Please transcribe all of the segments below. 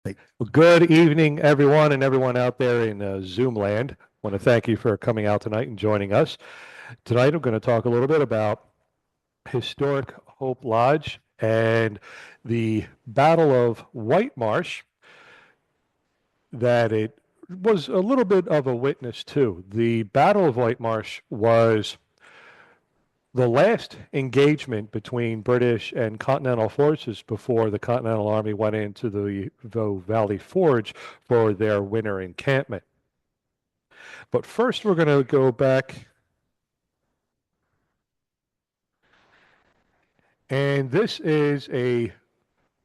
Well, good evening, everyone, and everyone out there in Zoom land. I want to thank you for coming out tonight and joining us. Tonight, I'm going to talk a little bit about historic Hope Lodge and the Battle of Whitemarsh that it was a little bit of a witness to. The Battle of Whitemarsh was the last engagement between British and Continental forces before the Continental Army went into the Valley Forge for their winter encampment. But first, we're going to go back, and this is a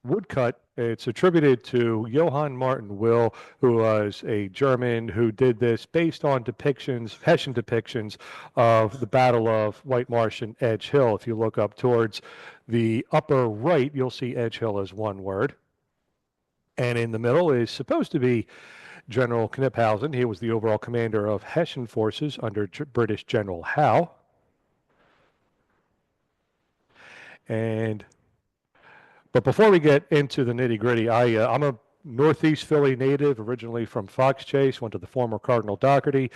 woodcut. It's attributed to Johann Martin Will, who was a German who did this based on depictions, Hessian depictions of the Battle of Whitemarsh and Edge Hill. If you look up towards the upper right, you'll see Edge Hill as one word. And in the middle is supposed to be General Kniphausen. He was the overall commander of Hessian forces under British General Howe. But before we get into the nitty gritty, I'm a Northeast Philly native, originally from Fox Chase, went to the former Cardinal Dougherty,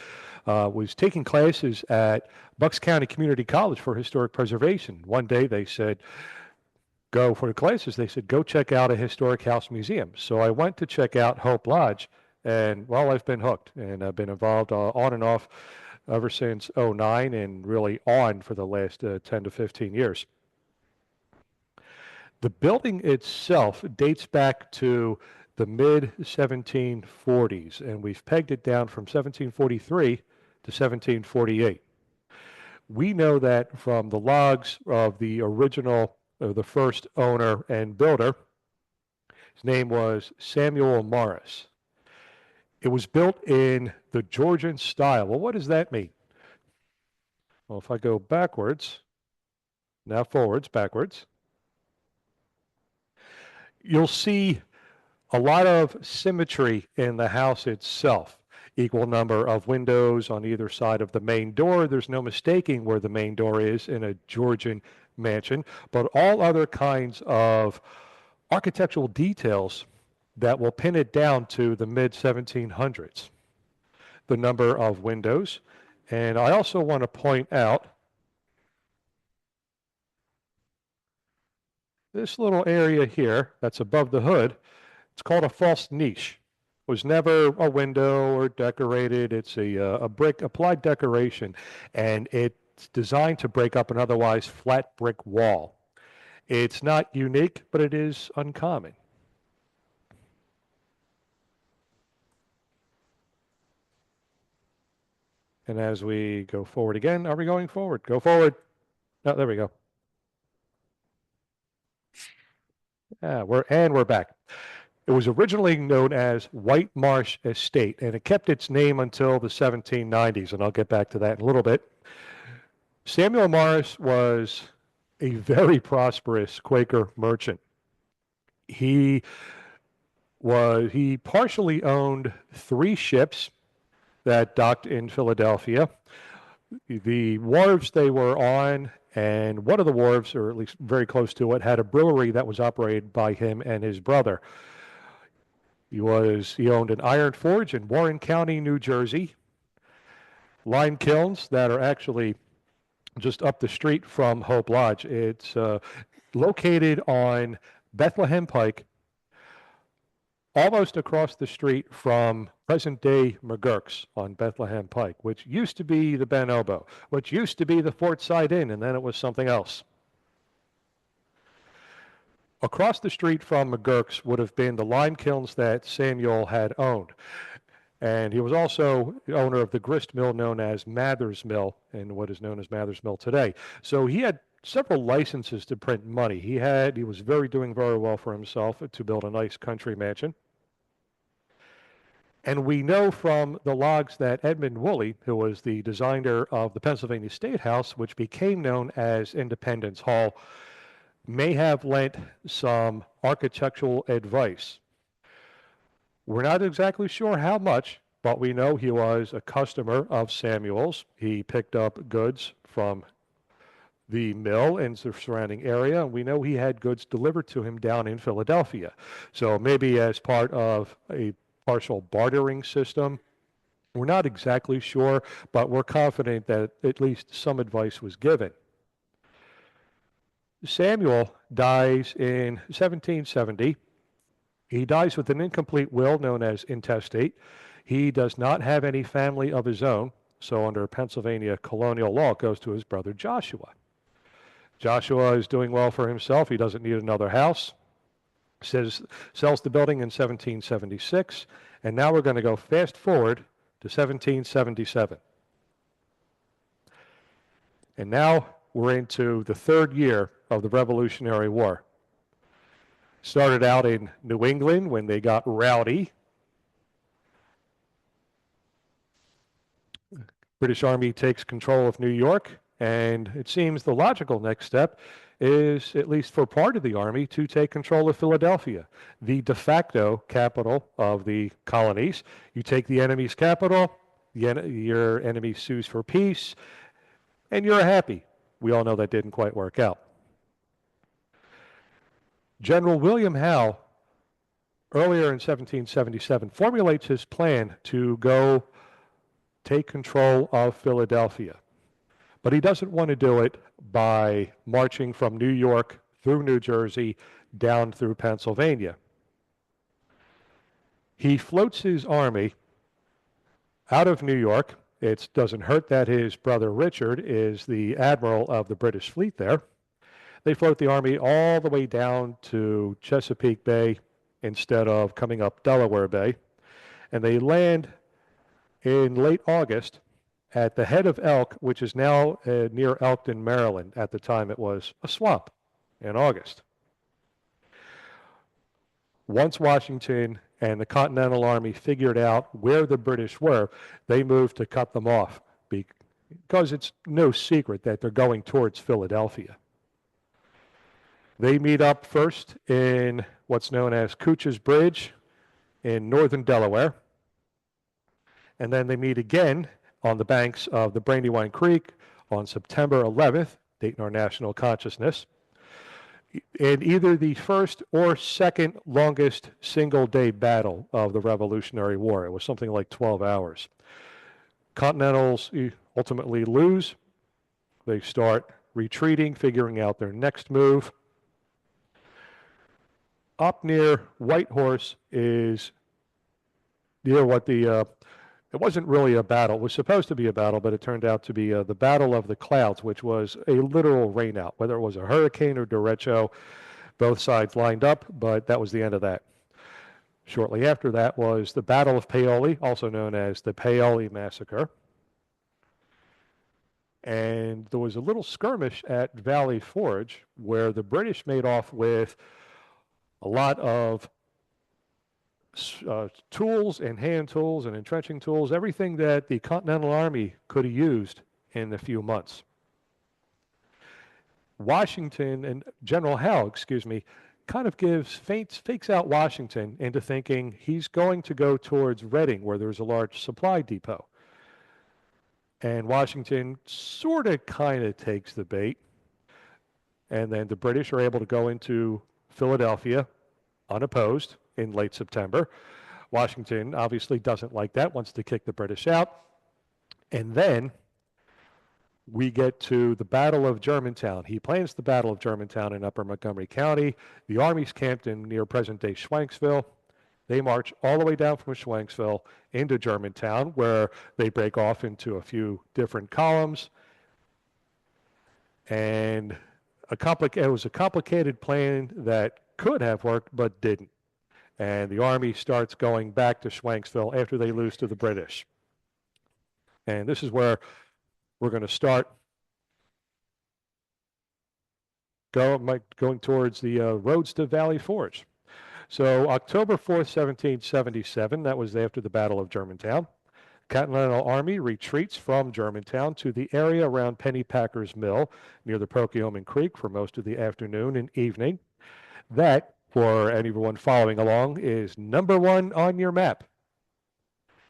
was taking classes at Bucks County Community College for historic preservation. One day they said, go for the classes. They said, go check out a historic house museum. So I went to check out Hope Lodge, and well, I've been hooked, and I've been involved on and off ever since '09 and really on for the last 10 to 15 years. The building itself dates back to the mid 1740s, and we've pegged it down from 1743 to 1748. We know that from the logs of the original, the first owner and builder. His name was Samuel Morris. It was built in the Georgian style. Well, what does that mean? Well, if I go backwards, now forwards, backwards, you'll see a lot of symmetry in the house itself. Equal number of windows on either side of the main door. There's no mistaking where the main door is in a Georgian mansion, but all other kinds of architectural details that will pin it down to the mid 1700s. The number of windows. And I also want to point out this little area here that's above the hood. It's called a false niche. It was never a window or decorated. It's a brick applied decoration, and it's designed to break up an otherwise flat brick wall. It's not unique, but it is uncommon. And as we go forward again, are we going forward? Go forward. Oh, there we go. We're back. It was originally known as Whitemarsh Estate, and it kept its name until the 1790s, and I'll get back to that in a little bit. Samuel Morris was a very prosperous Quaker merchant. He partially owned 3 ships that docked in Philadelphia. The wharves they were on, and one of the wharves, or at least very close to it, had a brewery that was operated by him and his brother. He owned an iron forge in Warren County, New Jersey. Lime kilns that are actually just up the street from Hope Lodge. It's located on Bethlehem Pike, almost across the street from present-day McGurk's on Bethlehem Pike, which used to be the Ben Oboe, which used to be the Fort Side Inn, and then it was something else. Across the street from McGurk's would have been the lime kilns that Samuel had owned. And he was also the owner of the grist mill known as Mather's Mill, and what is known as Mather's Mill today. So he had several licenses to print money. He was doing very well for himself to build a nice country mansion. And we know from the logs that Edmund Woolley, who was the designer of the Pennsylvania State House, which became known as Independence Hall, may have lent some architectural advice. We're not exactly sure how much, but we know he was a customer of Samuel's. He picked up goods from the mill and the surrounding area, and we know he had goods delivered to him down in Philadelphia. So maybe as part of a partial bartering system, we're not exactly sure, but we're confident that at least some advice was given. Samuel dies in 1770. He dies with an incomplete will known as intestate. He does not have any family of his own, so under Pennsylvania colonial law, it goes to his brother Joshua. Joshua is doing well for himself. He doesn't need another house. Sells the building in 1776, and now we're going to go fast forward to 1777. And now we're into the third year of the Revolutionary War. Started out in New England when they got rowdy. British Army takes control of New York, and it seems the logical next step is, at least for part of the Army, to take control of Philadelphia, the de facto capital of the colonies. You take the enemy's capital, your enemy sues for peace, and you're happy. We all know that didn't quite work out. General William Howe, earlier in 1777, formulates his plan to go take control of Philadelphia. But he doesn't want to do it by marching from New York through New Jersey down through Pennsylvania. He floats his army out of New York. It doesn't hurt that his brother Richard is the admiral of the British fleet there. They float the army all the way down to Chesapeake Bay instead of coming up Delaware Bay. And they land in late August at the head of Elk, which is now near Elkton, Maryland. At the time, it was a swamp in August. Once Washington and the Continental Army figured out where the British were, they moved to cut them off because it's no secret that they're going towards Philadelphia. They meet up first in what's known as Couch's Bridge in northern Delaware, and then they meet again on the banks of the Brandywine Creek on September 11th, date in our national consciousness, in either the first or second longest single-day battle of the Revolutionary War. It was something like 12 hours. Continentals ultimately lose. They start retreating, figuring out their next move. Up near Whitehorse is near what it wasn't really a battle. It was supposed to be a battle, but it turned out to be the Battle of the Clouds, which was a literal rainout. Whether it was a hurricane or derecho, both sides lined up, but that was the end of that. Shortly after that was the Battle of Paoli, also known as the Paoli Massacre. And there was a little skirmish at Valley Forge where the British made off with a lot of tools and hand tools and entrenching tools, everything that the Continental Army could have used in a few months. Washington and General Howe, kind of fakes out Washington into thinking he's going to go towards Reading, where there's a large supply depot. And Washington sort of kind of takes the bait. And then the British are able to go into Philadelphia unopposed in late September. Washington obviously doesn't like that, wants to kick the British out. And then we get to the Battle of Germantown. He plans the Battle of Germantown in upper Montgomery County. The Army's camped in near present-day Schwanksville. They march all the way down from Schwanksville into Germantown, where they break off into a few different columns. And it was a complicated plan that could have worked, but didn't. And the Army starts going back to Schwanksville after they lose to the British. And this is where we're going to start going towards the roads to Valley Forge. So October 4th, 1777, that was after the Battle of Germantown. Continental Army retreats from Germantown to the area around Pennypacker's Mill near the Pocahontas Creek for most of the afternoon and evening. That, for anyone following along, is number 1 on your map.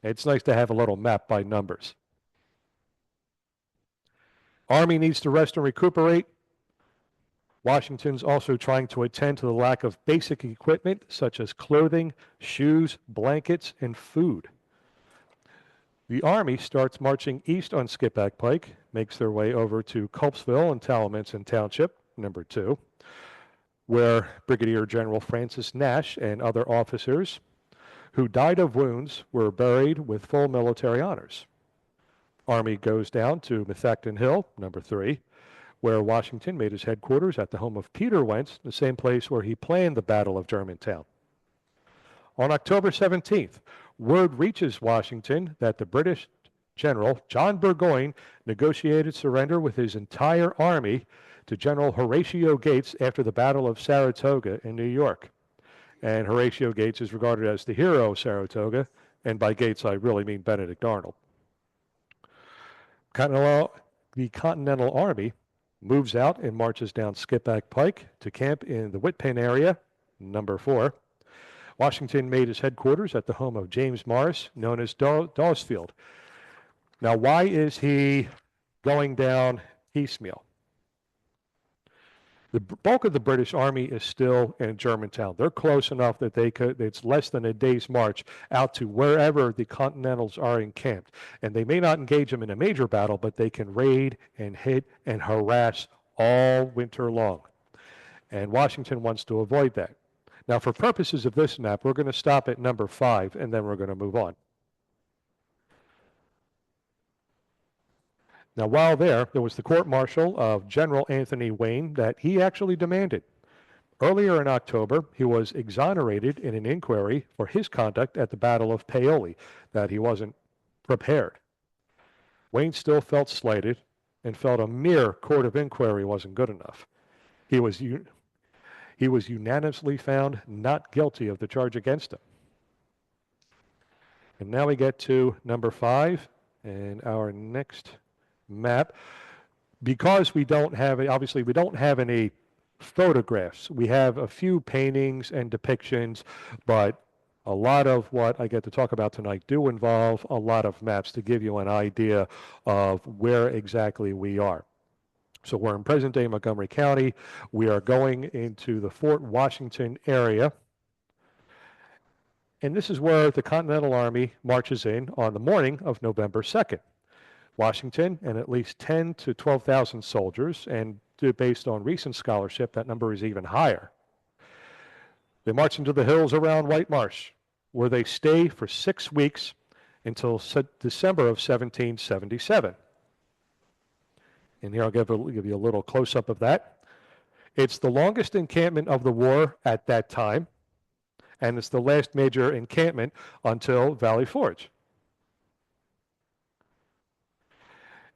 It's nice to have a little map by numbers. Army needs to rest and recuperate. Washington's also trying to attend to the lack of basic equipment such as clothing, shoes, blankets, and food. The Army starts marching east on Skippack Pike, makes their way over to Culpsville and Talamanson Township, number 2, where Brigadier General Francis Nash and other officers who died of wounds were buried with full military honors. Army goes down to Methacton Hill, number 3, where Washington made his headquarters at the home of Peter Wentz, the same place where he planned the Battle of Germantown. On October 17th, word reaches Washington that the British General John Burgoyne negotiated surrender with his entire army to General Horatio Gates after the Battle of Saratoga in New York. And Horatio Gates is regarded as the hero of Saratoga, and by Gates I really mean Benedict Arnold. The Continental Army moves out and marches down Skippack Pike to camp in the Whitpen area, number 4. Washington made his headquarters at the home of James Morris, known as Dawesfield. Now, why is he going down piecemeal? The bulk of the British Army is still in Germantown. They're close enough that it's less than a day's march out to wherever the Continentals are encamped. And they may not engage them in a major battle, but they can raid and hit and harass all winter long. And Washington wants to avoid that. Now, for purposes of this map, we're going to stop at number 5, and then we're going to move on. Now, while there was the court-martial of General Anthony Wayne that he actually demanded. Earlier in October, he was exonerated in an inquiry for his conduct at the Battle of Paoli, that he wasn't prepared. Wayne still felt slighted and felt a mere court of inquiry wasn't good enough. He was unanimously found not guilty of the charge against him. And now we get to number 5 and our next map. Because we don't have, obviously we don't have any photographs. We have a few paintings and depictions, but a lot of what I get to talk about tonight do involve a lot of maps to give you an idea of where exactly we are. So we're in present-day Montgomery County. We are going into the Fort Washington area. And this is where the Continental Army marches in on the morning of November 2nd. Washington and at least 10 to 12,000 soldiers, and based on recent scholarship, that number is even higher. They march into the hills around Whitemarsh, where they stay for 6 weeks until December of 1777. And here I'll give you a little close-up of that. It's the longest encampment of the war at that time, and it's the last major encampment until Valley Forge.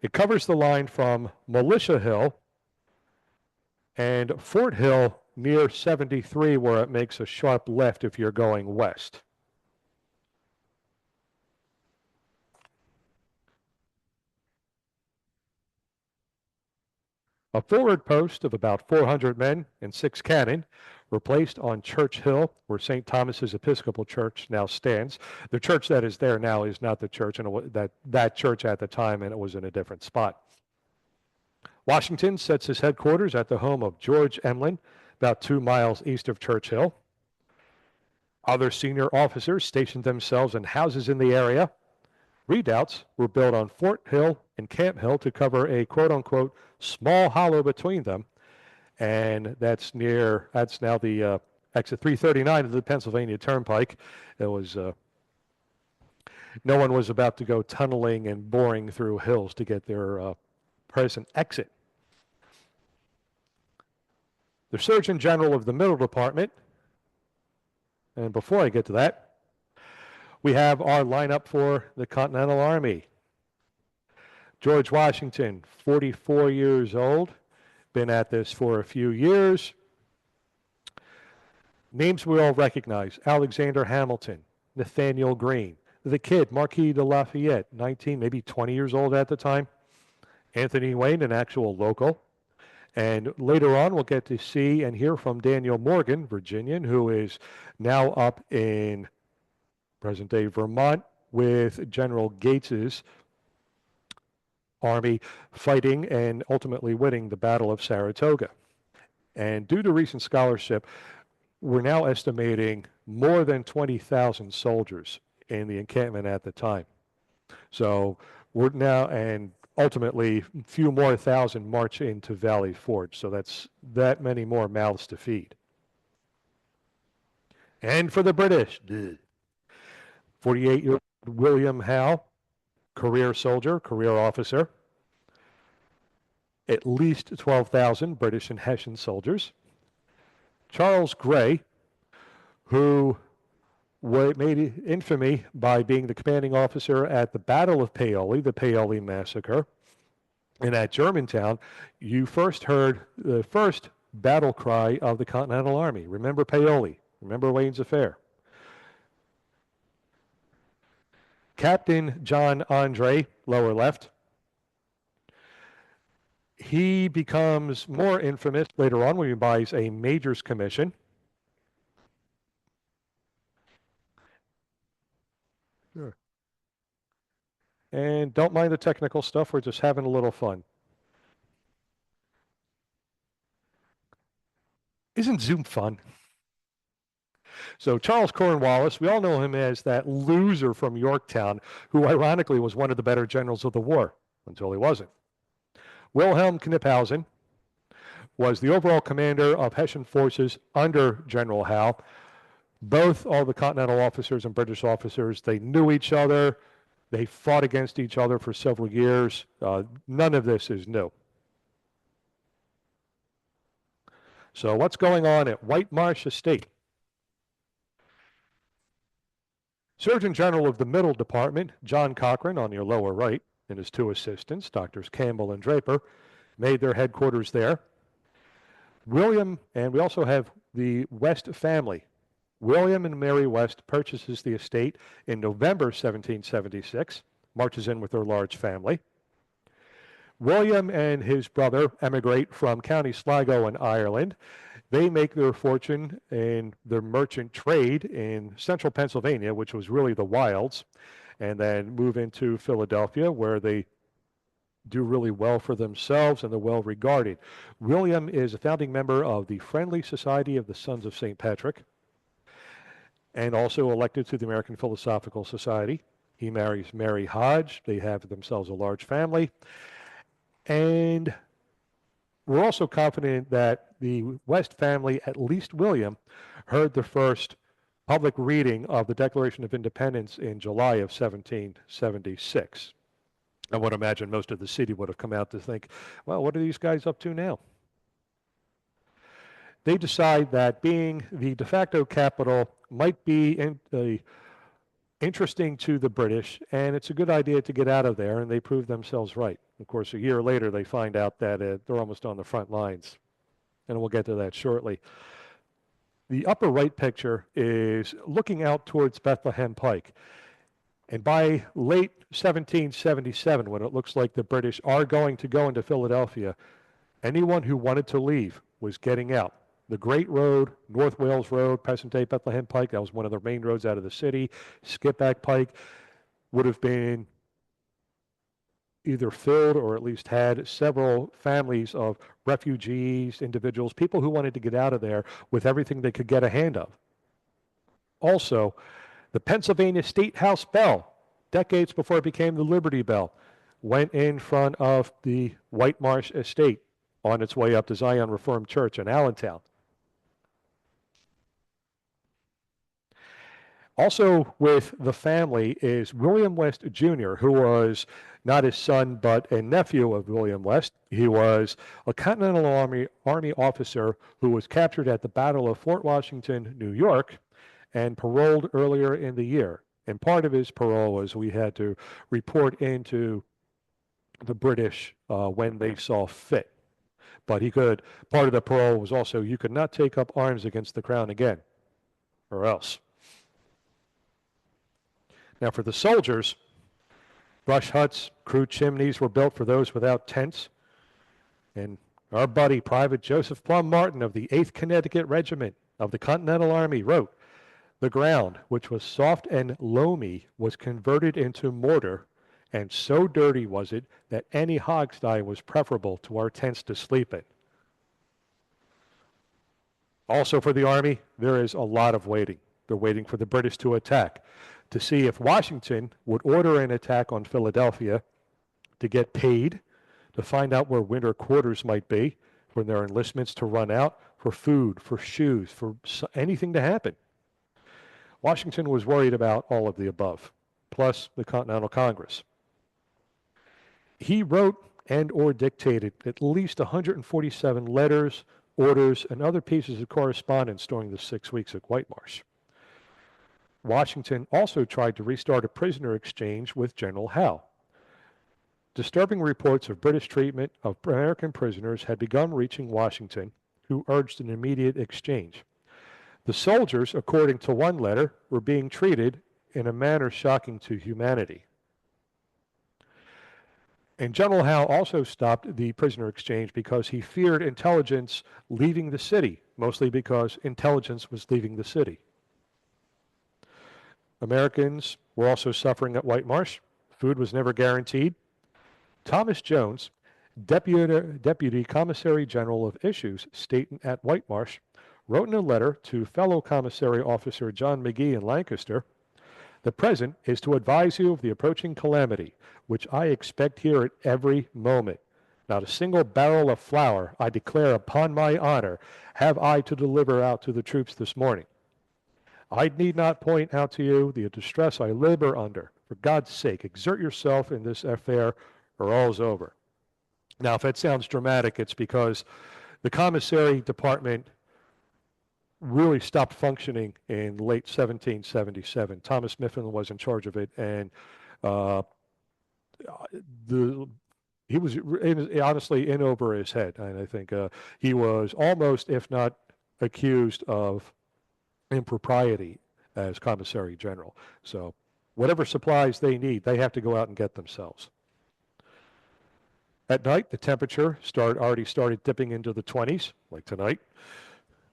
It covers the line from Militia Hill and Fort Hill near 73, where it makes a sharp left if you're going west. A forward post of about 400 men and 6 cannon were placed on Church Hill, where St. Thomas's Episcopal Church now stands. The church that is there now is not the church, and that church at the time, and it was in a different spot. Washington sets his headquarters at the home of George Emlyn, about 2 miles east of Church Hill. Other senior officers stationed themselves in houses in the area. Redoubts were built on Fort Hill and Camp Hill to cover a quote-unquote small hollow between them. And that's now the exit 339 of the Pennsylvania Turnpike. It was, no one was about to go tunneling and boring through hills to get their present exit. The Surgeon General of the Middle Department, and before I get to that, we have our lineup for the Continental Army. George Washington, 44 years old, been at this for a few years. Names we all recognize: Alexander Hamilton, Nathaniel Greene, the kid, Marquis de Lafayette, 19, maybe 20 years old at the time. Anthony Wayne, an actual local. And later on, we'll get to see and hear from Daniel Morgan, Virginian, who is now up in present-day Vermont with General Gates's army fighting and ultimately winning the Battle of Saratoga. And due to recent scholarship, we're now estimating more than 20,000 soldiers in the encampment at the time. So we're now, and ultimately, a few more thousand march into Valley Forge. So that's that many more mouths to feed. And for the British, 48-year-old William Howe, career soldier, career officer, at least 12,000 British and Hessian soldiers. Charles Grey, who made infamy by being the commanding officer at the Battle of Paoli, the Paoli Massacre. And at Germantown, you first heard the first battle cry of the Continental Army. Remember Paoli. Remember Wayne's Affair. Captain John Andre, lower left, he becomes more infamous later on when he buys a major's commission. Sure. And don't mind the technical stuff, we're just having a little fun. Isn't Zoom fun? So Charles Cornwallis, we all know him as that loser from Yorktown, who ironically was one of the better generals of the war, until he wasn't. Wilhelm Kniphausen was the overall commander of Hessian forces under General Howe. Both all the Continental officers and British officers, they knew each other. They fought against each other for several years. None of this is new. So what's going on at Whitemarsh Estate? Surgeon General of the Middle Department, John Cochrane, on your lower right, and his two assistants, Doctors Campbell and Draper, made their headquarters there. William, and we also have the West family. William and Mary West purchases the estate in November 1776, marches in with their large family. William and his brother emigrate from County Sligo in Ireland. They make their fortune in their merchant trade in central Pennsylvania, which was really the wilds, and then move into Philadelphia, where they do really well for themselves and they're well regarded. William is a founding member of the Friendly Society of the Sons of St. Patrick, and also elected to the American Philosophical Society. He marries Mary Hodge. They have themselves a large family. And we're also confident that the West family, at least William, heard the first public reading of the Declaration of Independence in July of 1776. I would imagine most of the city would have come out to think, well, what are these guys up to now? They decide that being the de facto capital might be interesting to the British, and it's a good idea to get out of there, and they prove themselves right. Of course, a year later, they find out that they're almost on the front lines, and we'll get to that shortly. The upper right picture is looking out towards Bethlehem Pike, and by late 1777, when it looks like the British are going to go into Philadelphia, anyone who wanted to leave was getting out. The Great Road, North Wales Road, present-day Bethlehem Pike, that was one of the main roads out of the city. Skipback Pike would have been either filled or at least had several families of refugees, individuals, people who wanted to get out of there with everything they could get a hand of. Also, the Pennsylvania State House bell, decades before it became the Liberty Bell, went in front of the Whitemarsh estate on its way up to Zion Reformed Church in Allentown. Also with the family is William West Jr., who was not his son, but a nephew of William West. He was a Continental Army officer who was captured at the Battle of Fort Washington, New York, and paroled earlier in the year. And part of his parole was we had to report into the British when they saw fit. But part of the parole was also you could not take up arms against the crown again, or else. Now for the soldiers, brush huts, crude chimneys were built for those without tents. And our buddy, Private Joseph Plum Martin of the 8th Connecticut Regiment of the Continental Army wrote, "The ground, which was soft and loamy, was converted into mortar, and so dirty was it that any hogsty was preferable to our tents to sleep in." Also for the Army, there is a lot of waiting. They're waiting for the British to attack, to see if Washington would order an attack on Philadelphia to get paid, to find out where winter quarters might be, when their enlistments to run out, for food, for shoes, for anything to happen. Washington was worried about all of the above, plus the Continental Congress. He wrote and or dictated at least 147 letters, orders, and other pieces of correspondence during the 6 weeks at Whitemarsh. Washington also tried to restart a prisoner exchange with General Howe. Disturbing reports of British treatment of American prisoners had begun reaching Washington, who urged an immediate exchange. The soldiers, according to one letter, were being treated in a manner shocking to humanity. And General Howe also stopped the prisoner exchange because he feared intelligence leaving the city, mostly because intelligence was leaving the city. Americans were also suffering at Whitemarsh. Food was never guaranteed. Thomas Jones, Deputy Commissary General of Issues, stating at Whitemarsh, wrote in a letter to fellow Commissary Officer John McGee in Lancaster, "The present is to advise you of the approaching calamity, which I expect here at every moment. Not a single barrel of flour, I declare upon my honor, have I to deliver out to the troops this morning. I need not point out to you the distress I labor under. For God's sake, exert yourself in this affair, or all's over." Now, if that sounds dramatic, it's because the commissary department really stopped functioning in late 1777. Thomas NEPHN was in charge of it, and he was honestly in over his head. And I think he was almost, if not accused of impropriety as commissary general. So whatever supplies they need, they have to go out and get themselves. At night, the temperature already started dipping into the 20s, like tonight.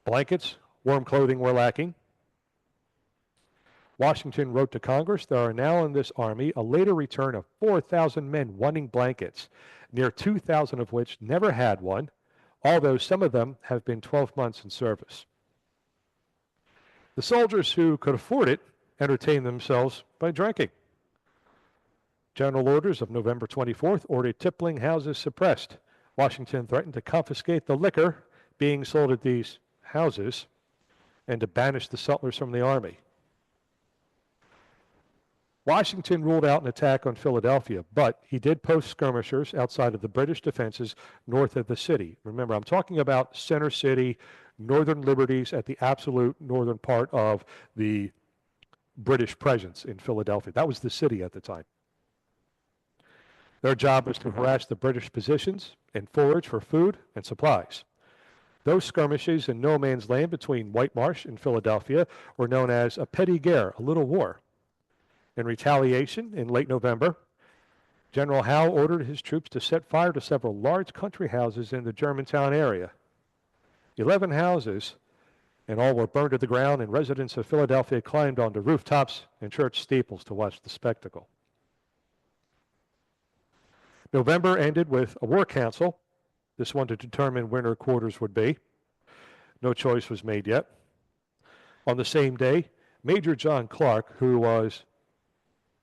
Blankets, warm clothing were lacking. Washington wrote to Congress, "There are now in this army a later return of 4,000 men wanting blankets, near 2,000 of which never had one, although some of them have been 12 months in service." The soldiers who could afford it entertained themselves by drinking. General orders of November 24th ordered tippling houses suppressed. Washington threatened to confiscate the liquor being sold at these houses and to banish the sutlers from the army. Washington ruled out an attack on Philadelphia, but he did post skirmishers outside of the British defenses north of the city. Remember, I'm talking about Center City, Northern Liberties at the absolute northern part of the British presence in Philadelphia. That was the city at the time. Their job was to harass the British positions and forage for food and supplies. Those skirmishes in no man's land between Whitemarsh and Philadelphia were known as a petty guerre, a little war. In retaliation, in late November, General Howe ordered his troops to set fire to several large country houses in the Germantown area. 11 houses, and all were burned to the ground, and residents of Philadelphia climbed onto rooftops and church steeples to watch the spectacle. November ended with a war council, this one to determine winter quarters would be. No choice was made yet. On the same day, Major John Clark, who was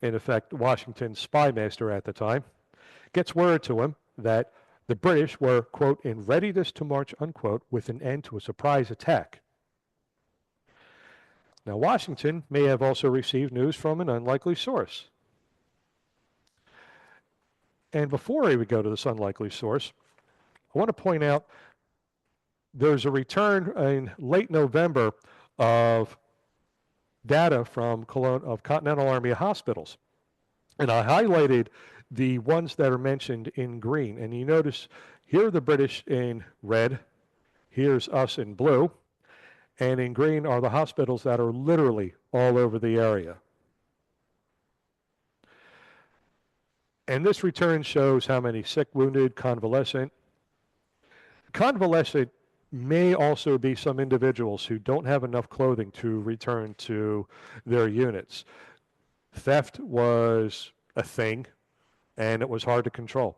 in effect Washington's spy master at the time, gets word to him that the British were, quote, in readiness to march, unquote, with an end to a surprise attack. Now, Washington may have also received news from an unlikely source. And before I would go to this unlikely source, I want to point out there's a return in late November of data from Continental Army hospitals. And I highlighted the ones that are mentioned in green. And you notice here are the British in red, here's us in blue, and in green are the hospitals that are literally all over the area. And this return shows how many sick, wounded, convalescent. Convalescent may also be some individuals who don't have enough clothing to return to their units. Theft was a thing, and it was hard to control.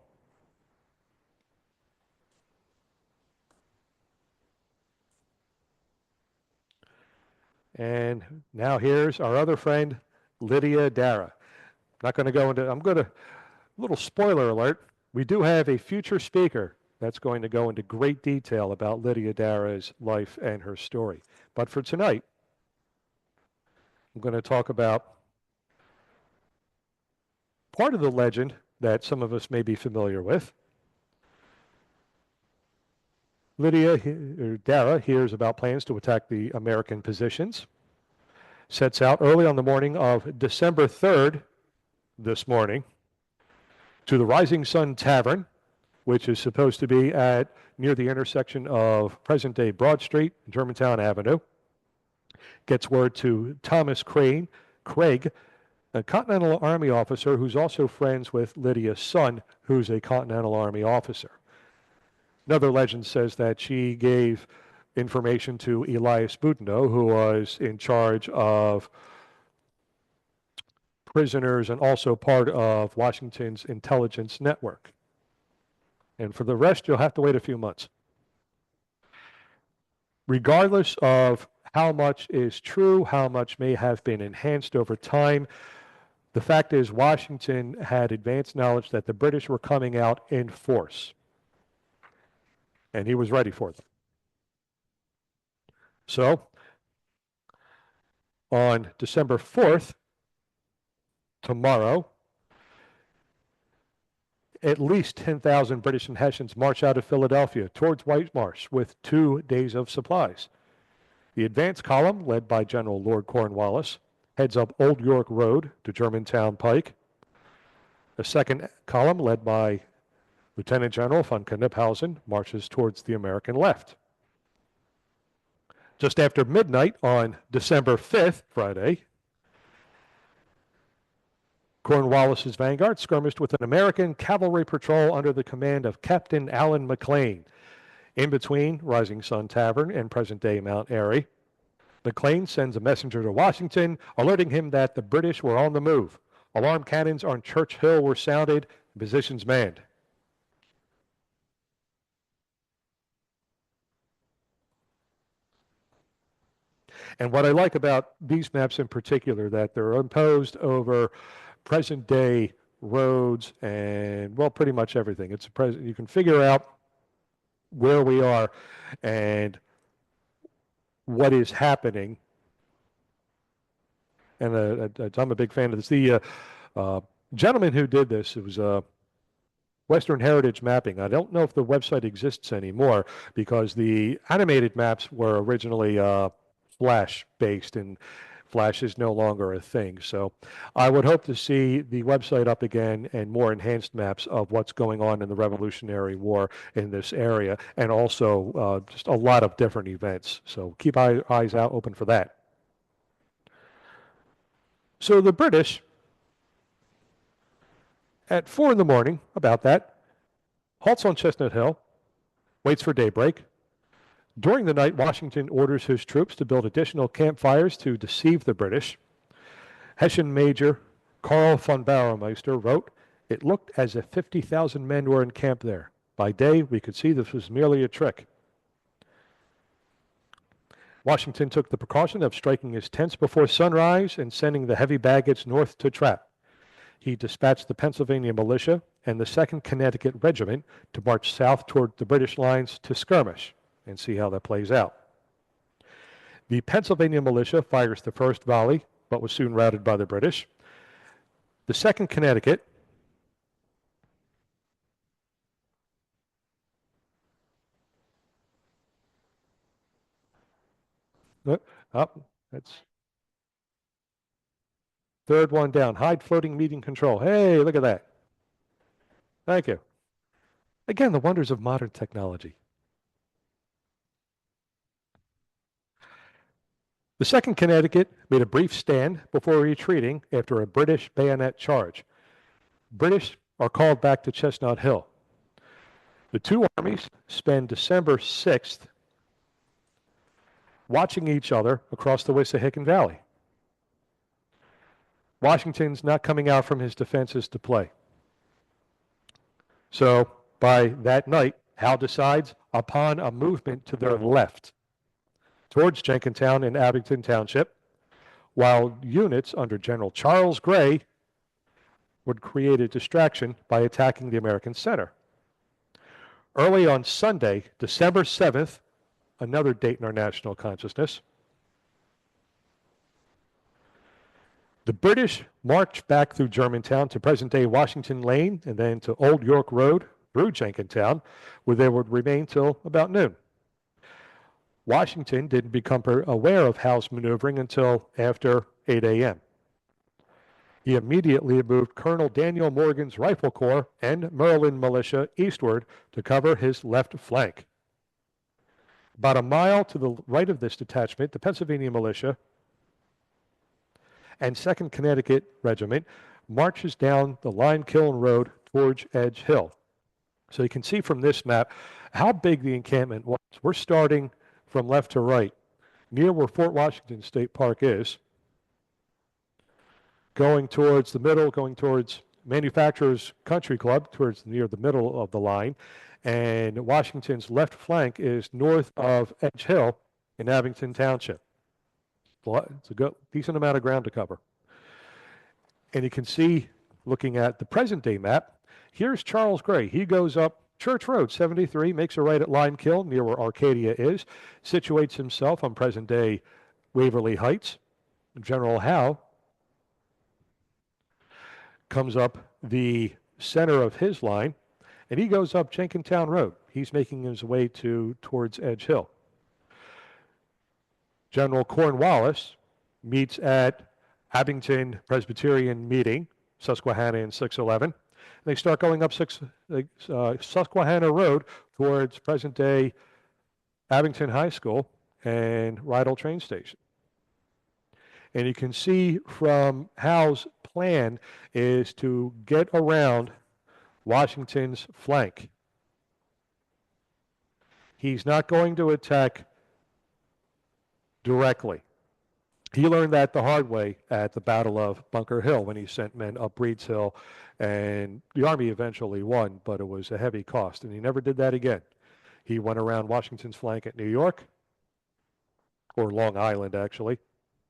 And now here's our other friend, Lydia Dara. Not going to go into, little spoiler alert, we do have a future speaker that's going to go into great detail about Lydia Dara's life and her story. But for tonight, I'm going to talk about part of the legend that some of us may be familiar with. Dara hears about plans to attack the American positions, sets out early on the morning of December 3rd, this morning, to the Rising Sun Tavern, which is supposed to be at near the intersection of present-day Broad Street and Germantown Avenue. Gets word to Thomas Craig, a Continental Army officer who's also friends with Lydia's son, who's a Continental Army officer. Another legend says that she gave information to Elias Boudinot, who was in charge of prisoners and also part of Washington's intelligence network. And for the rest, you'll have to wait a few months. Regardless of how much is true, how much may have been enhanced over time, the fact is Washington had advanced knowledge that the British were coming out in force. And he was ready for them. So, on December 4th, tomorrow, at least 10,000 British and Hessians march out of Philadelphia towards Whitemarsh with 2 days of supplies. The advance column, led by General Lord Cornwallis, heads up Old York Road to Germantown Pike. The second column, led by Lieutenant General von Kniphausen, marches towards the American left. Just after midnight on December 5th, Friday, Cornwallis's vanguard skirmished with an American cavalry patrol under the command of Captain Allen McLean, in between Rising Sun Tavern and present-day Mount Airy. McLean sends a messenger to Washington, alerting him that the British were on the move. Alarm cannons on Church Hill were sounded, positions manned. And what I like about these maps in particular, that they're imposed over present-day roads and, well, pretty much everything. It's you can figure out where we are and what is happening. And I'm a big fan of this. The gentleman who did this, it was Western Heritage Mapping. I don't know if the website exists anymore because the animated maps were originally Flash-based, and Flash is no longer a thing. So I would hope to see the website up again and more enhanced maps of what's going on in the Revolutionary War in this area, and also just a lot of different events. So keep eyes out open for that. So the British, at 4 in the morning, about that, halts on Chestnut Hill, waits for daybreak. During the night, Washington orders his troops to build additional campfires to deceive the British. Hessian Major Karl von Bauermeister wrote, "It looked as if 50,000 men were in camp there. By day, we could see this was merely a trick." Washington took the precaution of striking his tents before sunrise and sending the heavy baggage north to trap. He dispatched the Pennsylvania militia and the 2nd Connecticut Regiment to march south toward the British lines to skirmish and see how that plays out. The Pennsylvania militia fires the first volley, but was soon routed by the British. The 2nd Connecticut that's third one down. Hide floating meeting control. Hey, look at that. Thank you. Again, the wonders of modern technology. The 2nd Connecticut made a brief stand before retreating after a British bayonet charge. British are called back to Chestnut Hill. The two armies spend December 6th watching each other across the Wissahickon Valley. Washington's not coming out from his defenses to play. So by that night, Howe decides upon a movement to their left. towards Jenkintown and Abington Township, while units under General Charles Gray would create a distraction by attacking the American center. Early on Sunday, December 7th, another date in our national consciousness, the British marched back through Germantown to present-day Washington Lane and then to Old York Road through Jenkintown, where they would remain till about noon. Washington didn't become aware of Howe's maneuvering until after 8 a.m. He immediately moved Colonel Daniel Morgan's Rifle Corps and Maryland militia eastward to cover his left flank. About a mile to the right of this detachment, the Pennsylvania militia and 2nd Connecticut Regiment marches down the Lime Kiln Road towards Edge Hill. So you can see from this map how big the encampment was. We're starting from left to right, near where Fort Washington State Park is, going towards the middle, going towards Manufacturers Country Club, towards near the middle of the line, and Washington's left flank is north of Edge Hill in Abington Township. It's a decent amount of ground to cover. And you can see, looking at the present-day map, here's Charles Gray. He goes up Church Road, 73, makes a right at Lime Kiln, near where Arcadia is, situates himself on present-day Waverly Heights. General Howe comes up the center of his line, and he goes up Jenkintown Road. He's making his way towards Edge Hill. General Cornwallis meets at Abington Presbyterian Meeting, Susquehanna and 611. They start going up Susquehanna Road towards present-day Abington High School and Rydell train station. And you can see from Howe's plan is to get around Washington's flank. He's not going to attack directly. He learned that the hard way at the Battle of Bunker Hill when he sent men up Breeds Hill, and the Army eventually won, but it was a heavy cost, and he never did that again. He went around Washington's flank at New York, or Long Island actually,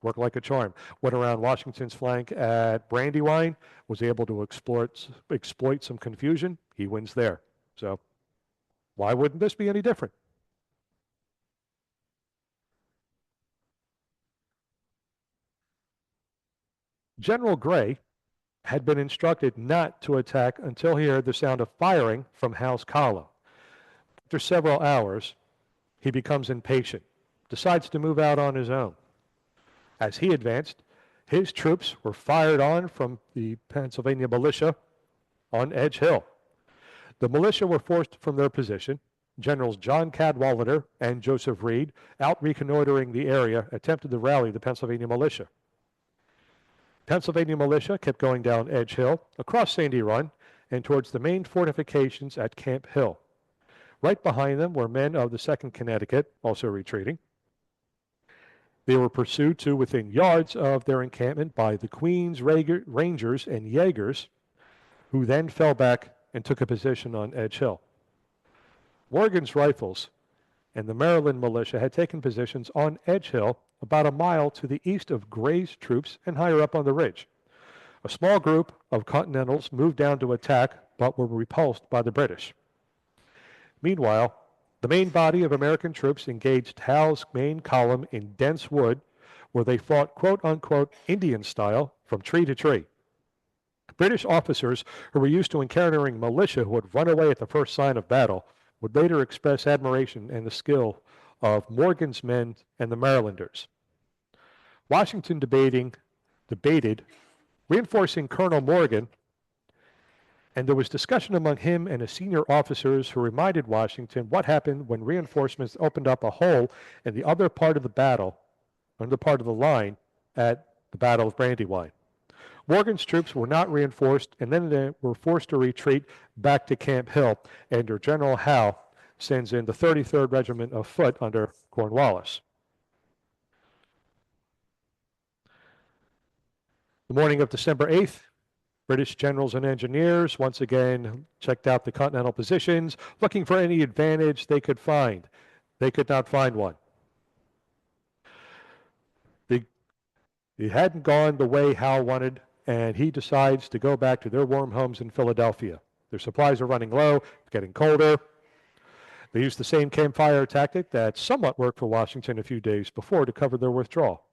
worked like a charm. Went around Washington's flank at Brandywine, was able to exploit some confusion. He wins there. So why wouldn't this be any different? General Gray had been instructed not to attack until he heard the sound of firing from Howe's column. After several hours, he becomes impatient, decides to move out on his own. As he advanced, his troops were fired on from the Pennsylvania militia on Edge Hill. The militia were forced from their position. Generals John Cadwalader and Joseph Reed, out reconnoitering the area, attempted to rally the Pennsylvania militia. Pennsylvania militia kept going down Edge Hill, across Sandy Run, and towards the main fortifications at Camp Hill. Right behind them were men of the 2nd Connecticut, also retreating. They were pursued to within yards of their encampment by the Queen's Rangers and Jaegers, who then fell back and took a position on Edge Hill. Morgan's Rifles and the Maryland militia had taken positions on Edge Hill about a mile to the east of Gray's troops and higher up on the ridge. A small group of Continentals moved down to attack, but were repulsed by the British. Meanwhile, the main body of American troops engaged Howe's main column in dense wood, where they fought quote-unquote Indian style from tree to tree. British officers who were used to encountering militia who would run away at the first sign of battle would later express admiration and the skill of Morgan's men and the Marylanders. Washington debated reinforcing Colonel Morgan, and there was discussion among him and his senior officers who reminded Washington what happened when reinforcements opened up a hole in the other part of the battle, under part of the line at the Battle of Brandywine. Morgan's troops were not reinforced, and then they were forced to retreat back to Camp Hill, and General Howe sends in the 33rd Regiment of Foot under Cornwallis. The morning of December 8th, British generals and engineers once again checked out the Continental positions, looking for any advantage they could find. They could not find one. It hadn't gone the way Hal wanted, and he decides to go back to their warm homes in Philadelphia. Their supplies are running low, it's getting colder. They used the same campfire tactic that somewhat worked for Washington a few days before to cover their withdrawal.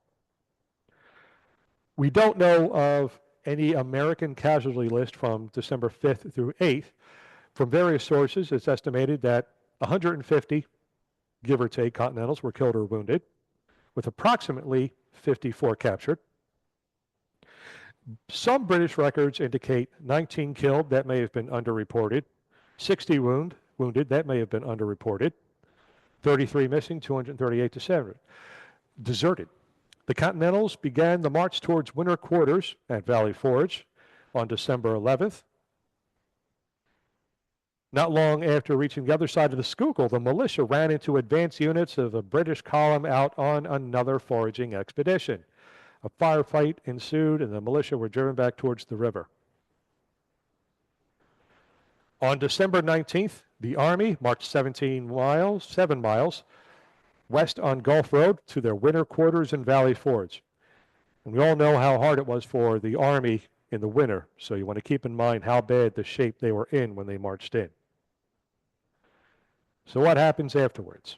We don't know of any American casualty list from December 5th through 8th. From various sources, it's estimated that 150, give or take, Continentals were killed or wounded, with approximately 54 captured. Some British records indicate 19 killed, that may have been underreported. 60 wounded, that may have been underreported. 33 missing, 238 deserted. The Continentals began the march towards winter quarters at Valley Forge on December 11th. Not long after reaching the other side of the Schuylkill, the militia ran into advance units of a British column out on another foraging expedition. A firefight ensued, and the militia were driven back towards the river. On December 19th, the Army marched 7 miles west on Gulf Road to their winter quarters in Valley Forge. And we all know how hard it was for the Army in the winter, so you want to keep in mind how bad the shape they were in when they marched in. So what happens afterwards?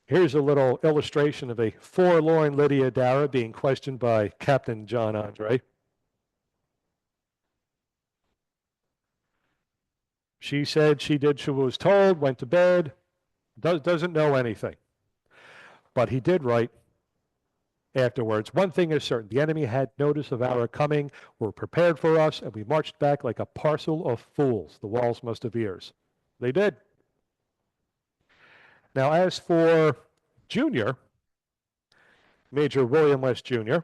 Here's a little illustration of a forlorn Lydia Dara being questioned by Captain John Andre. She said she did, she was told, went to bed, doesn't know anything. But he did write afterwards, one thing is certain, the enemy had notice of our coming, were prepared for us, and we marched back like a parcel of fools. The walls must have ears. They did. Now, as for Junior, Major William West Jr.,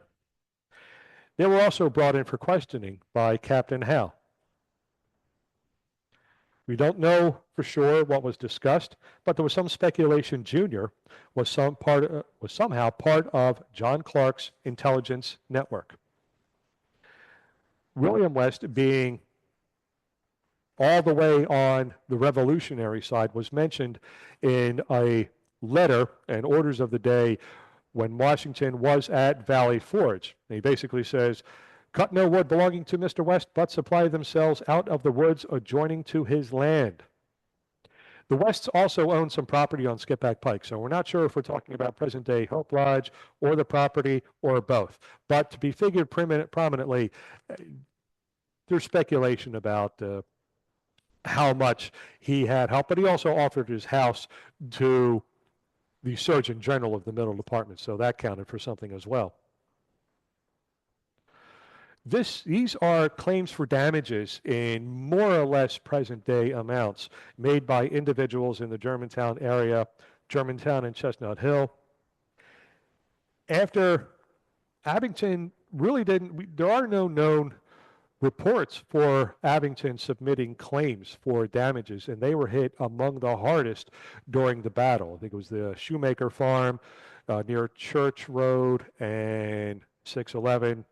they were also brought in for questioning by Captain Hal. We don't know for sure what was discussed, but there was some speculation Junior was somehow part of John Clark's intelligence network. William West, being all the way on the revolutionary side, was mentioned in a letter and orders of the day when Washington was at Valley Forge. And he basically says, cut no wood belonging to Mr. West, but supply themselves out of the woods adjoining to his land. The Wests also own some property on Skippack Pike, so we're not sure if we're talking about present-day Hope Lodge or the property or both. But to be figured prominently, there's speculation about how much he had help, but he also offered his house to the Surgeon General of the Middle Department, so that counted for something as well. These are claims for damages in more or less present-day amounts made by individuals in the Germantown area, Germantown and Chestnut Hill. After Abington really didn't, there are no known reports for Abington submitting claims for damages, and they were hit among the hardest during the battle. I think it was the Shoemaker Farm near Church Road and 611.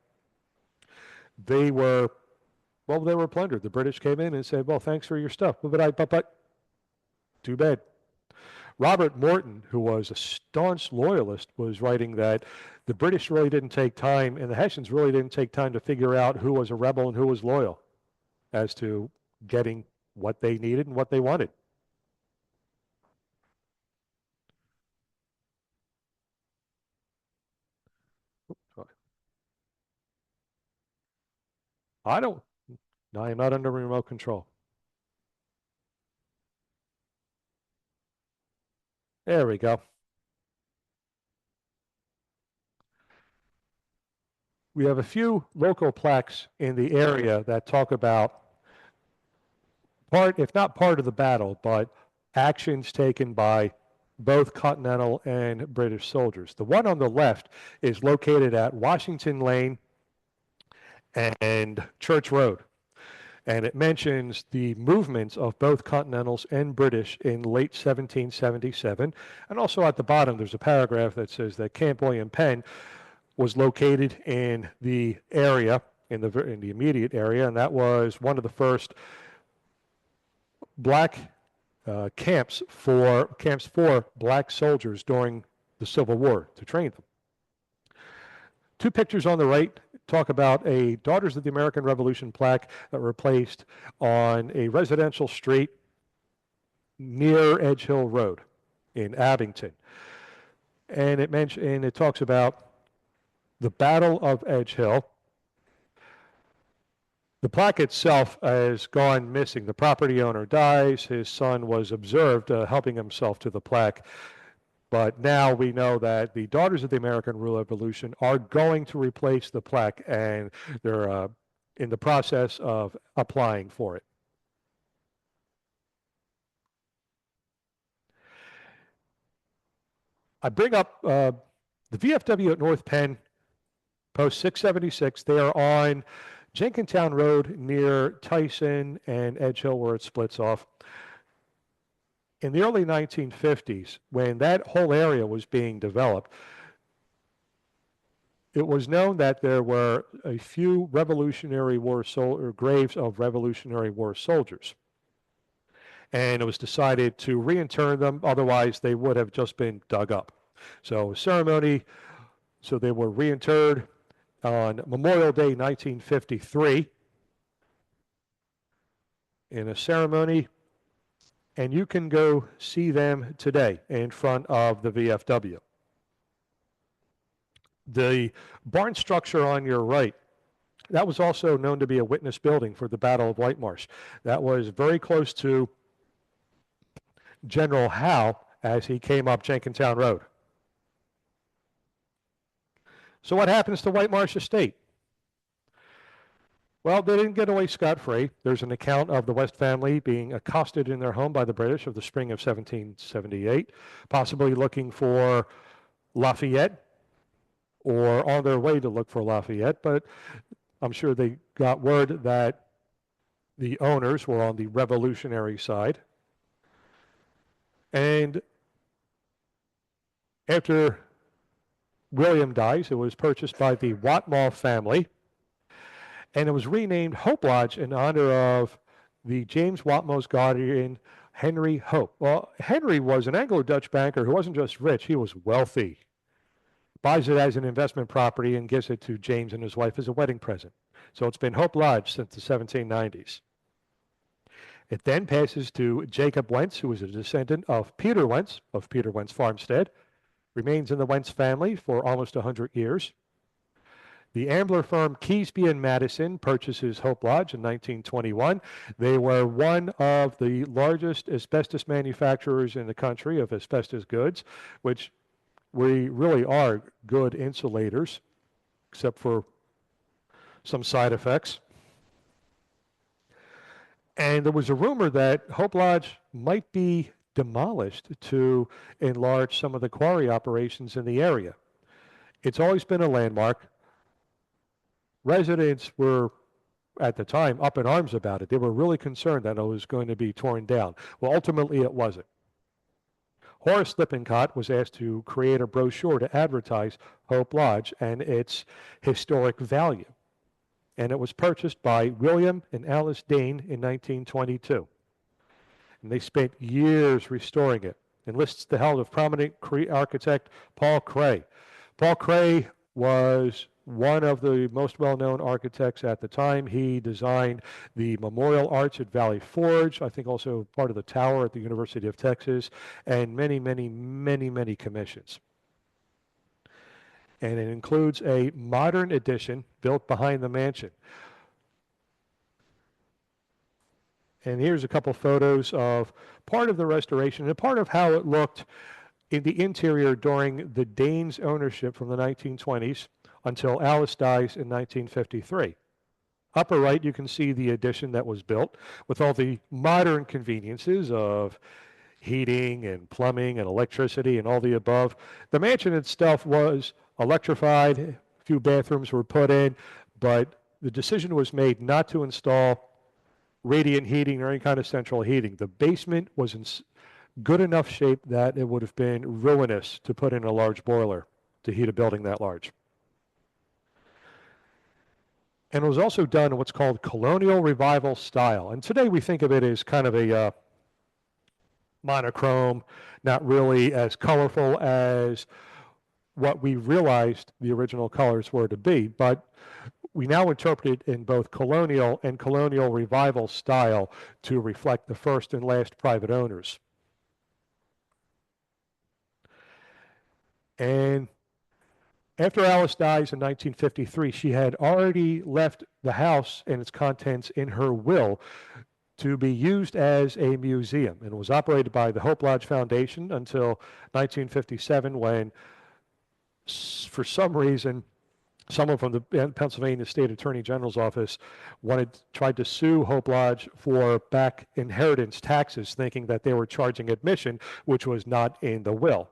They were plundered. The British came in and said, well, thanks for your stuff, but too bad. Robert Morton, who was a staunch loyalist, was writing that the British really didn't take time, and the Hessians really didn't take time to figure out who was a rebel and who was loyal as to getting what they needed and what they wanted. I am not under remote control. There we go. We have a few local plaques in the area that talk about if not part of the battle, but actions taken by both Continental and British soldiers. The one on the left is located at Washington Lane and Church Road. And it mentions the movements of both Continentals and British in late 1777. And also at the bottom, there's a paragraph that says that Camp William Penn was located in the area, in the immediate area, and that was one of the first black camps for black soldiers during the Civil War to train them. Two pictures on the right talk about a Daughters of the American Revolution plaque that were placed on a residential street near Edge Hill Road in Abington. And it talks about the Battle of Edge Hill. The plaque itself has gone missing. The property owner dies. His son was observed helping himself to the plaque. But now we know that the Daughters of the American Revolution are going to replace the plaque, and they're in the process of applying for it. I bring up the VFW at North Penn, post 676. They are on Jenkintown Road near Tyson and Edge Hill where it splits off. In the early 1950s, when that whole area was being developed, it was known that there were a few Revolutionary War graves of Revolutionary War soldiers. And it was decided to reinter them, otherwise they would have just been dug up. So ceremony, so they were reinterred on Memorial Day 1953 in a ceremony, and you can go see them today in front of the VFW. The barn structure on your right, that was also known to be a witness building for the Battle of Whitemarsh. That was very close to General Howe as he came up Jenkintown Road. So what happens to Whitemarsh Estate? Well, they didn't get away scot-free. There's an account of the West family being accosted in their home by the British of the spring of 1778, possibly looking for Lafayette or on their way to look for Lafayette, but I'm sure they got word that the owners were on the revolutionary side. And after William dies, it was purchased by the Whitemarsh family, and it was renamed Hope Lodge in honor of the James Whitemarsh guardian, Henry Hope. Well, Henry was an Anglo-Dutch banker who wasn't just rich, he was wealthy. Buys it as an investment property and gives it to James and his wife as a wedding present. So it's been Hope Lodge since the 1790s. It then passes to Jacob Wentz, who is a descendant of Peter Wentz Farmstead, remains in the Wentz family for almost 100 years. The Ambler firm Keesby and Madison purchases Hope Lodge in 1921. They were one of the largest asbestos manufacturers in the country of asbestos goods, which we really are good insulators, except for some side effects. And there was a rumor that Hope Lodge might be demolished to enlarge some of the quarry operations in the area. It's always been a landmark. Residents were, at the time, up in arms about it. They were really concerned that it was going to be torn down. Well, ultimately it wasn't. Horace Lippincott was asked to create a brochure to advertise Hope Lodge and its historic value. And it was purchased by William and Alice Dane in 1922. And they spent years restoring it. Enlists the help of prominent architect Paul Cray. Paul Cray was one of the most well-known architects at the time. He designed the Memorial Arch at Valley Forge, I think also part of the tower at the University of Texas, and many, many, many, many commissions. And it includes a modern addition built behind the mansion. And here's a couple photos of part of the restoration and part of how it looked in the interior during the Danes' ownership from the 1920s until Alice dies in 1953. Upper right, you can see the addition that was built with all the modern conveniences of heating and plumbing and electricity and all the above. The mansion itself was electrified, a few bathrooms were put in, but the decision was made not to install radiant heating or any kind of central heating. The basement was in good enough shape that it would have been ruinous to put in a large boiler to heat a building that large. And it was also done in what's called colonial revival style. And today we think of it as kind of a monochrome, not really as colorful as what we realized the original colors were to be, but we now interpret it in both colonial and colonial revival style to reflect the first and last private owners. And after Alice dies in 1953, she had already left the house and its contents in her will to be used as a museum, and it was operated by the Hope Lodge Foundation until 1957, when for some reason someone from the Pennsylvania State Attorney General's office tried to sue Hope Lodge for back inheritance taxes, thinking that they were charging admission, which was not in the will.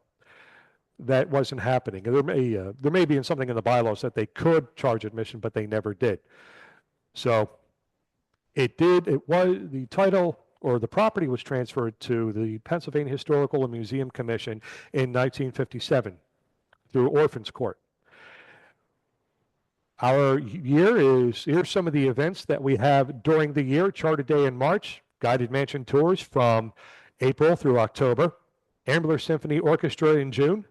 That wasn't happening. There may be something in the bylaws that they could charge admission, but they never did. So it was the title, or the property was transferred to the Pennsylvania Historical and Museum Commission in 1957 through Orphans Court. Our here's some of the events that we have during the year. Charter Day in March, guided mansion tours from April through October, Ambler Symphony Orchestra in June,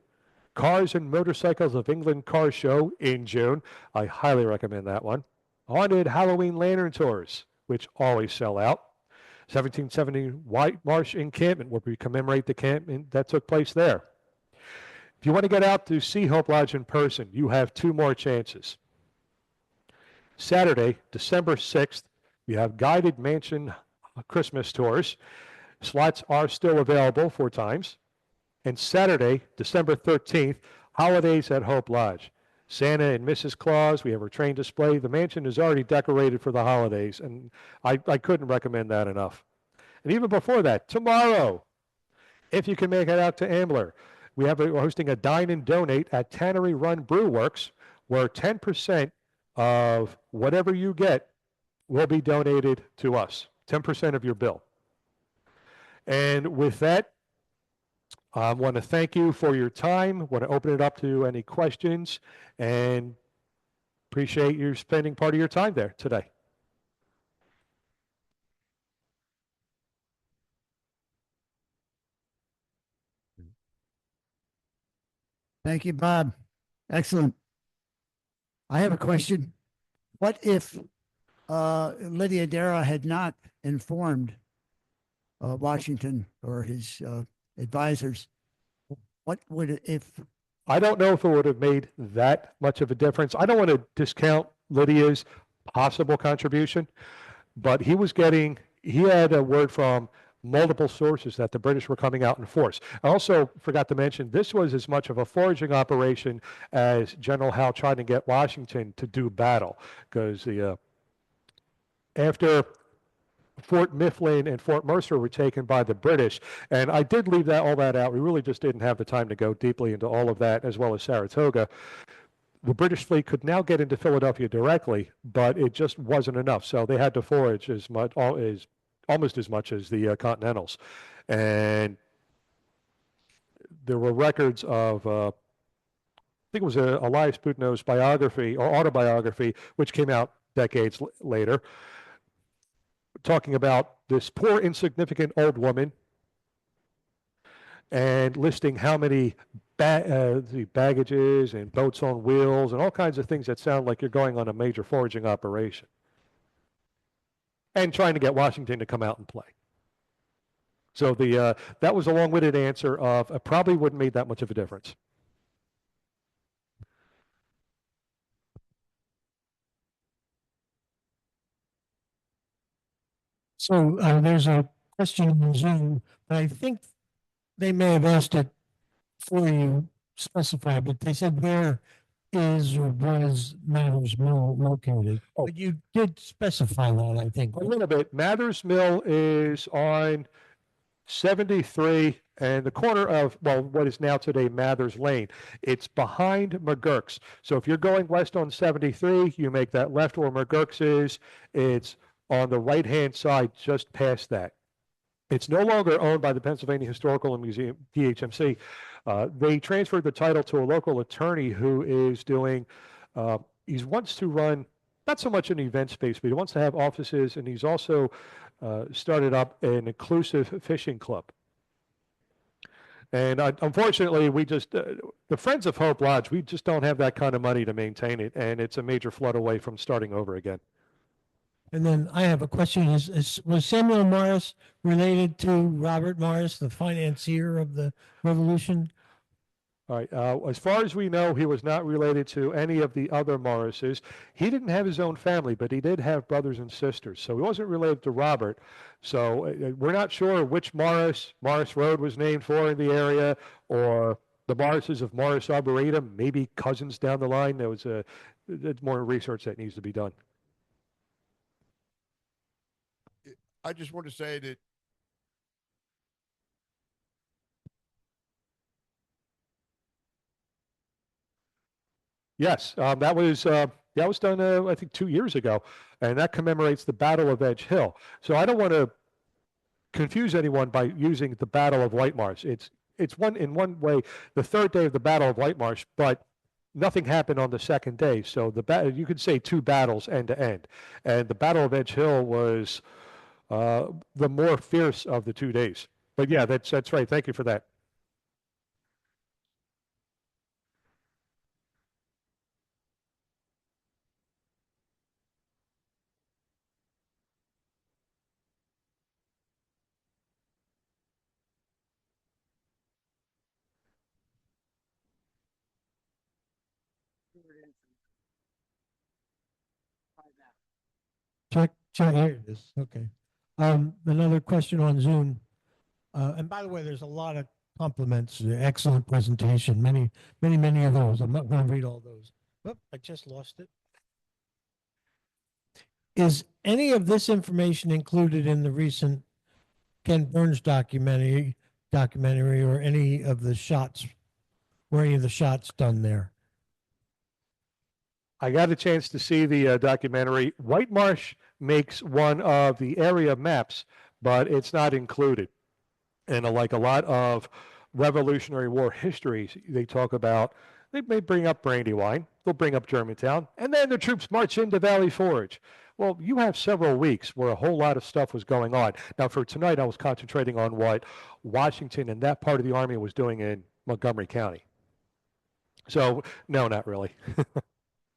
Cars and Motorcycles of England Car Show in June. I highly recommend that one. Haunted Halloween Lantern Tours, which always sell out. 1770 Whitemarsh encampment, where we commemorate the encampment that took place there. If you want to get out to see Hope Lodge in person, you have two more chances. Saturday, December 6th, we have guided mansion Christmas tours. Slots are still available 4 times. And Saturday, December 13th, holidays at Hope Lodge. Santa and Mrs. Claus, we have our train display. The mansion is already decorated for the holidays, and I couldn't recommend that enough. And even before that, tomorrow, if you can make it out to Ambler, we're hosting a dine and donate at Tannery Run Brew Works, where 10% of whatever you get will be donated to us, 10% of your bill. And with that, I want to thank you for your time. I want to open it up to any questions, and appreciate you spending part of your time there today. Thank you, Bob. Excellent. I have a question. What if Lydia Darragh had not informed Washington or his advisors? What would it, if? I don't know if it would have made that much of a difference. I don't want to discount Lydia's possible contribution, but he had a word from multiple sources that the British were coming out in force. I also forgot to mention, this was as much of a foraging operation as General Howe tried to get Washington to do battle, because after Fort Mifflin and Fort Mercer were taken by the British, and I did leave all that out. We really just didn't have the time to go deeply into all of that, as well as Saratoga. The British fleet could now get into Philadelphia directly, but it just wasn't enough. So they had to forage almost as much as the Continentals. And there were records of, I think it was Elias Boudinot's biography or autobiography, which came out decades later, talking about this poor, insignificant old woman and listing how many baggages and boats on wheels and all kinds of things that sound like you're going on a major foraging operation, and trying to get Washington to come out and play. So that was a long-winded answer of it probably wouldn't make that much of a difference. So there's a question in Zoom, but I think they may have asked it for you specify, but they said where is or was Mathers Mill located? Oh. But you did specify that, I think. A little bit. Mathers Mill is on 73 and the corner of, well, what is now today Mathers Lane. It's behind McGurk's. So if you're going west on 73, you make that left where McGurk's is. It's on the right-hand side, just past that. It's no longer owned by the Pennsylvania Historical and Museum, PHMC. They transferred the title to a local attorney who is doing, he wants to run, not so much an event space, but he wants to have offices, and he's also started up an inclusive fishing club. And unfortunately, we just, the Friends of Hope Lodge, we just don't have that kind of money to maintain it. And it's a major flood away from starting over again. And then I have a question. Was Samuel Morris related to Robert Morris, the financier of the revolution? All right. As far as we know, he was not related to any of the other Morrises. He didn't have his own family, but he did have brothers and sisters. So he wasn't related to Robert. So we're not sure which Morris Road was named for in the area, or the Morrises of Morris Arboretum, maybe cousins down the line. There's more research that needs to be done. I just want to say that Yes, that was done, I think, 2 years ago, and that commemorates the Battle of Edge Hill. So I don't want to confuse anyone by using the Battle of Whitemarsh. It's in one way the third day of the Battle of Whitemarsh, but nothing happened on the second day. So you could say two battles end to end, and the Battle of Edge Hill was the more fierce of the 2 days. But yeah, that's right. Thank you for that. Check, here it is. Okay. Another question on Zoom. And by the way, there's a lot of compliments. Excellent presentation. Many of those. I'm not going to read all those. Oh, I just lost it. Is any of this information included in the recent Ken Burns documentary, or any of the shots? Were any of the shots done there? I got a chance to see the documentary. Whitemarsh makes one of the area maps, but it's not included. And like a lot of Revolutionary War histories, they talk about, they may bring up Brandywine, they'll bring up Germantown, and then the troops march into Valley Forge. Well, you have several weeks where a whole lot of stuff was going on. Now, for tonight, I was concentrating on what Washington and that part of the Army was doing in Montgomery County. So, no, not really.